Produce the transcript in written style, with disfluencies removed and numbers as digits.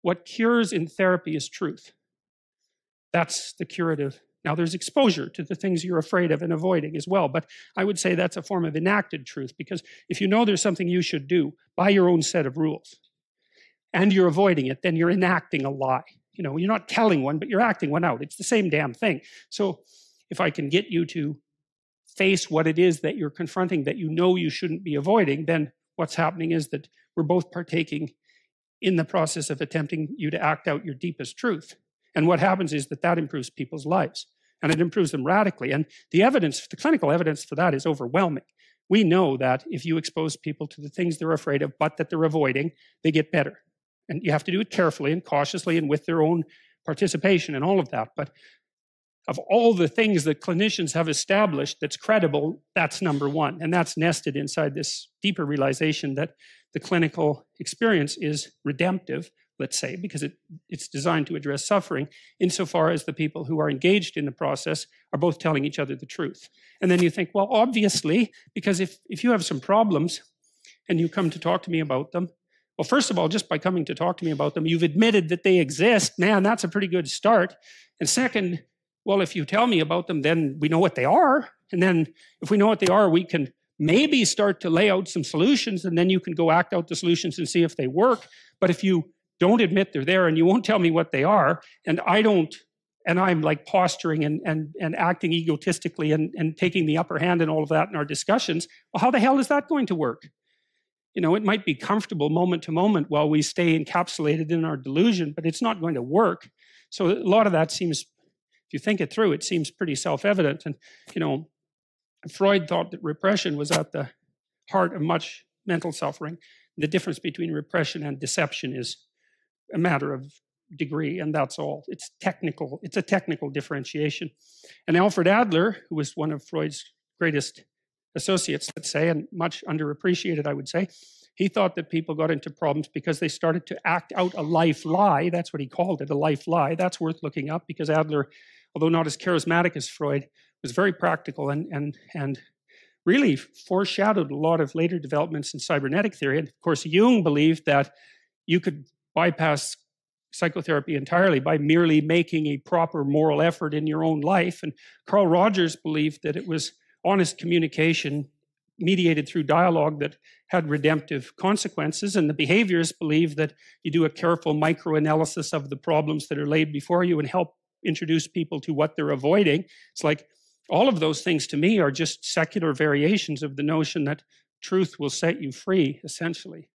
what cures in therapy is truth. That's the curative. Now there's exposure to the things you're afraid of and avoiding as well, but I would say that's a form of enacted truth, because if you know there's something you should do by your own set of rules and you're avoiding it, then you're enacting a lie. You know, you're not telling one, but you're acting one out. It's the same damn thing. So if I can get you to face what it is that you're confronting that you know you shouldn't be avoiding, then what's happening is that we're both partaking in the process of attempting you to act out your deepest truth. And what happens is that that improves people's lives, and it improves them radically. And the evidence, the clinical evidence for that is overwhelming. We know that if you expose people to the things they're afraid of but that they're avoiding, they get better. And you have to do it carefully and cautiously and with their own participation and all of that. But of all the things that clinicians have established that's credible, that's number one. And that's nested inside this deeper realization that the clinical experience is redemptive, let's say, because it's designed to address suffering, insofar as the people who are engaged in the process are both telling each other the truth. And then you think, well, obviously, because if you have some problems and you come to talk to me about them, well, first of all, just by coming to talk to me about them, you've admitted that they exist. Man, that's a pretty good start. And second, well, if you tell me about them, then we know what they are. And then if we know what they are, we can maybe start to lay out some solutions, and then you can go act out the solutions and see if they work. But if you don't admit they're there and you won't tell me what they are, and I don't, and I'm like posturing and acting egotistically and taking the upper hand and all of that in our discussions, well, how the hell is that going to work? You know, it might be comfortable moment to moment while we stay encapsulated in our delusion, but it's not going to work. So a lot of that seems, if you think it through, it seems pretty self-evident. And, you know, Freud thought that repression was at the heart of much mental suffering. The difference between repression and deception is a matter of degree, and that's all. It's technical. It's a technical differentiation. And Alfred Adler, who was one of Freud's greatest associates, let's say, and much underappreciated, I would say, he thought that people got into problems because they started to act out a life lie. That's what he called it, a life lie. That's worth looking up, because Adler, although not as charismatic as Freud, was very practical and really foreshadowed a lot of later developments in cybernetic theory. And of course, Jung believed that you could bypass psychotherapy entirely by merely making a proper moral effort in your own life. And Carl Rogers believed that it was honest communication mediated through dialogue that had redemptive consequences. And the behaviorists believe that you do a careful microanalysis of the problems that are laid before you and help introduce people to what they're avoiding. It's like all of those things to me are just secular variations of the notion that truth will set you free, essentially.